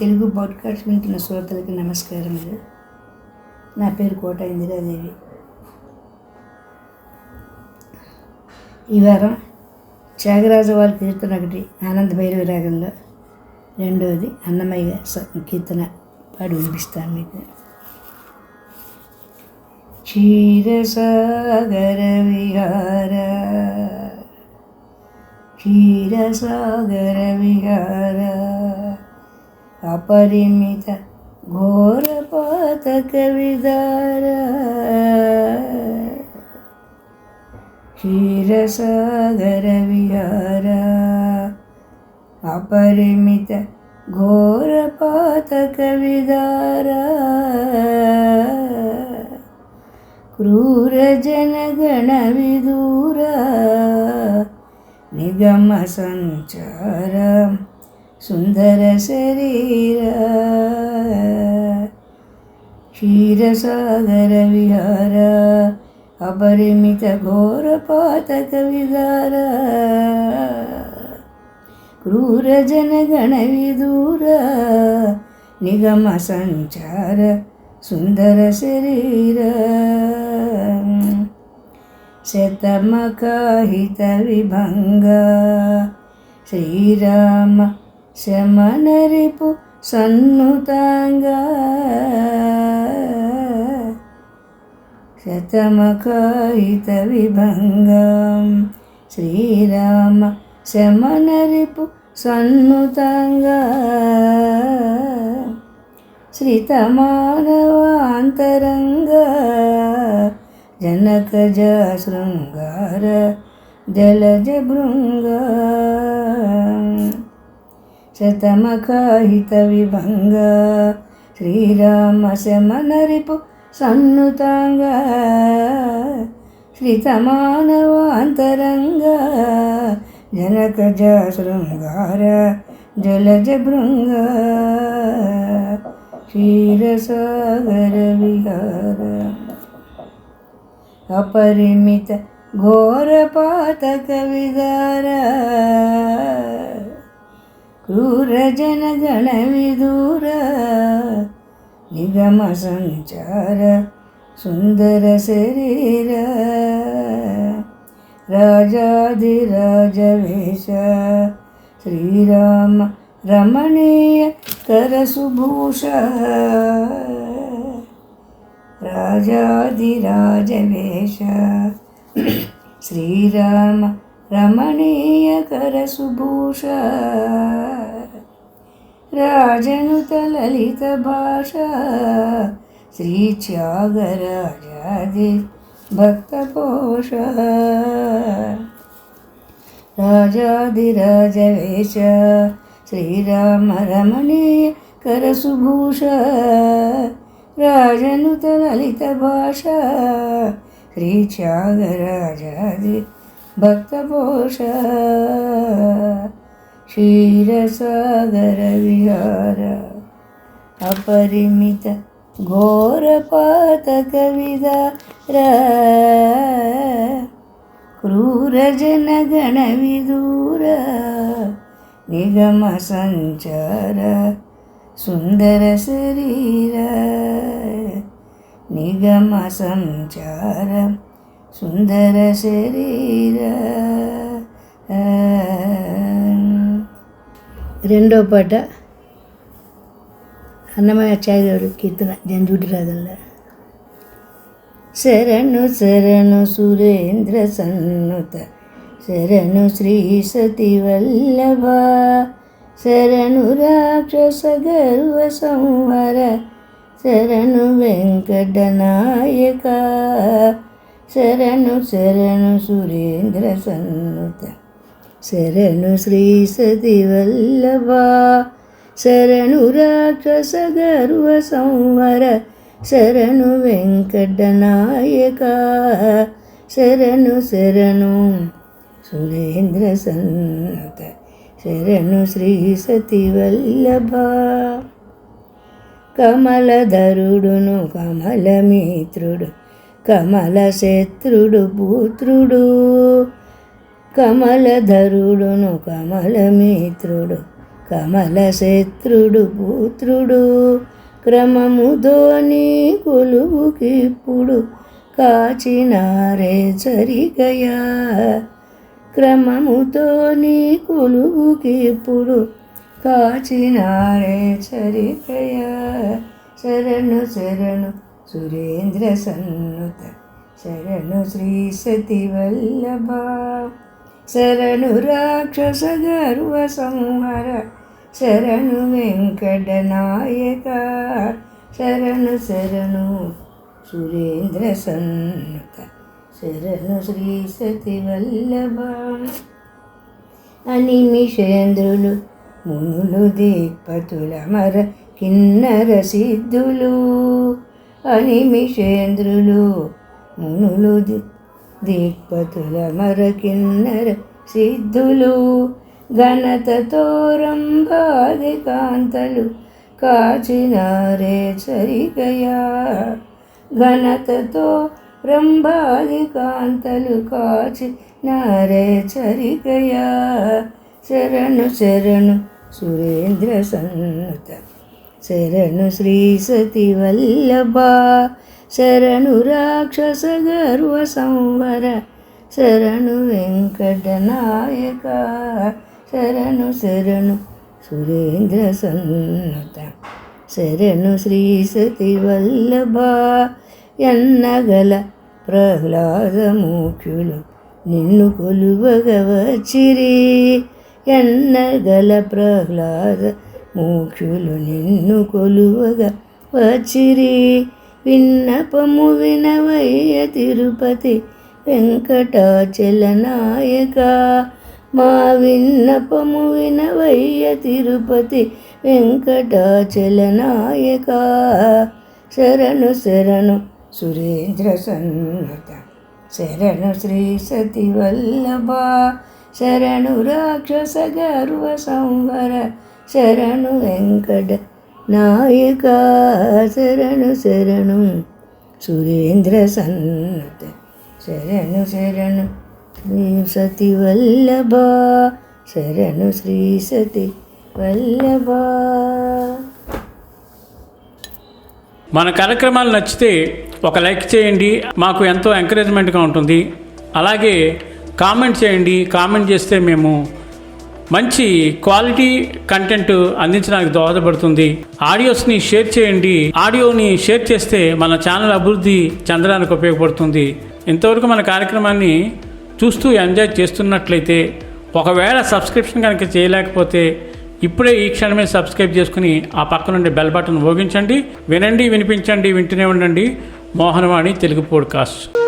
Telugu podcast వింటున్న శ్రోతలకి నమస్కారములు. నా పేరు కోట ఇందిరాదేవి. ఈ వారం త్యాగరాజు వారి కీర్తన ఒకటి ఆనంద భైరవి రాగంలో, రెండవది అన్నమయ్య కీర్తన పాడి వినిపిస్తాను మీకు. క్షీరసాగర విహార క్షీరసాగర విహార అపరిమిత ఘోర పాతక విదార క్షీరసాగర విహార అపరిమిత ఘోర పాతక విదార క్రూర జనగణ విదూర నిగమ సంచార సుందర శరీర క్షీరసాగర విహార అపరిమిత ఘోర పాతక విదార క్రూర జనగణ విదూర నిగమ సంచార సుందర శరీర శతమకాహిత విభంగ శ్రీరామ శమనరిపు సన్నుతాంగ శతమకాహిత విభంగం శ్రీరామ శమనరిపు సన్నుతాంగ శ్రితమానవాంతరంగ జనకజ శృంగార జలజ భృంగ శతమకాహిత విభంగ శ్రీరామ శమనరిపు సన్నుతాంగ శ్రితమానవాంతరంగ జనకజ శృంగార జలజ భృంగ క్షీరసాగర విహార అపరిమిత ఘోర పాతక విదార క్రూర జనగణ విదూర నిగమ సంచార సుందర శరీర రాజాధిరాజ వేష శ్రీరామ రమణీయ కరసుభూష రాజాధిరాజ వేష శ్రీరామ రమణీయ కరసుభూష రాజనుత లలిత భాష శ్రీ త్యాగరాజాది భక్తపోష రాజాధిరాజ వేష శ్రీరామ రమణీయ కరసుభూష రాజనుత లలిత భాష శ్రీ త్యాగరాజాది భక్తపోష క్షీరసాగర విహార అపరిమిత ఘోర పాతక విదార క్రూర జనగణ విదూర నిగమ సంచార సుందర శరీర నిగమ సంచార సుందర శరీర. రెండో పాట అన్నమాచార్యుడు కీర్తన జంజూటి రాగంలో. శరణు శరణు సురేంద్ర సన్నుత శరణు శ్రీ సతి వల్లభ శరణు రాక్షస గర్వ సంహర శరణు వెంకటనాయక శరణు శరణు సురేంద్ర సన్నుత శరణు శ్రీ సతి వల్లభ శరణు రాక్షస గర్వ సంహర శరణు వెంకటనాయక శరణు శరణు సురేంద్ర సన్నుత శరణు శ్రీ సతి వల్లభ కమలధరుడును కమలమిత్రుడు కమల శత్రుడు పుత్రుడు కమలధరుడును కమలమిత్రుడు కమలశత్రుడు పుత్రుడు క్రమముతోని కొలువుకిప్పుడు కాచినారే చరికయా క్రమముతోని కొలువుకిప్పుడు కాచినారే చరికయా శరణు శరణు సురేంద్ర సన్నుత శరణు శ్రీ సతి వల్లభ శరణు రాక్షస గర్వ సంహర శరణు వెంకట నాయక శరణు శరణు సురేంద్ర సన్నుత శరణు శ్రీ సతి వల్లభ అనిమిషేంద్రులు మునులు దిక్పతుల మర కిన్నర సిద్ధులు అనిమిషేంద్రులు మునులు దిక్పతుల మర కిన్నర సిద్ధులు ఘనతతో రంభాది కాంతలు కాచినారే చరికయా ఘనతతో రంభాది కాంతలు కాచినారే చరికయా శరణు శరణు సురేంద్ర సన్నుత శరణు శ్రీ సతి వల్లభ శరణు రాక్షస గర్వ సంవర శరణు వెంకట నాయక శరణు శరణు సురేంద్ర సన్నుత శరణు శ్రీ సతి వల్లభ ఎన్నగల ప్రహ్లాద ముఖ్యులు నిన్ను కొలువగా వచ్చిరి ఎన్నగల ప్రహ్లాద ముఖ్యులు నిన్ను కొలువగా వచ్చిరి విన్నపము వినవయ్య తిరుపతి వెంకటాచల నాయక మా విన్నపము వినవయ్య తిరుపతి వెంకటాచల నాయక శరణు శరణు సురేంద్ర సన్నుత శరణు శ్రీ సతి వల్లభ శరణు రాక్షస గర్వ సంవర శరణు వెంకట నాయక శరణు శరణు సురేంద్ర సన్నుత శరణు శరణు శ్రీ సతి వల్లభ శరణు శ్రీ సతి వల్లభ. మన కార్యక్రమాలు నచ్చితే ఒక లైక్ చేయండి, మాకు ఎంతో ఎంకరేజ్మెంట్గా ఉంటుంది. అలాగే కామెంట్ చేయండి. కామెంట్ చేస్తే మేము మంచి క్వాలిటీ కంటెంట్ అందించడానికి దోహదపడుతుంది. ఆడియోస్ని షేర్ చేయండి. ఆడియోని షేర్ చేస్తే మన ఛానల్ అభివృద్ధి చెందడానికి ఉపయోగపడుతుంది. ఇంతవరకు మన కార్యక్రమాన్ని చూస్తూ ఎంజాయ్ చేస్తున్నట్లయితే, ఒకవేళ సబ్స్క్రిప్షన్ కనుక చేయలేకపోతే ఇప్పుడే ఈ క్షణమే సబ్స్క్రైబ్ చేసుకుని ఆ పక్కనుండే బెల్ బటన్ మోగించండి. వినండి, వినిపించండి, వింటూనే ఉండండి. మోహనవాణి తెలుగు పోడ్కాస్ట్.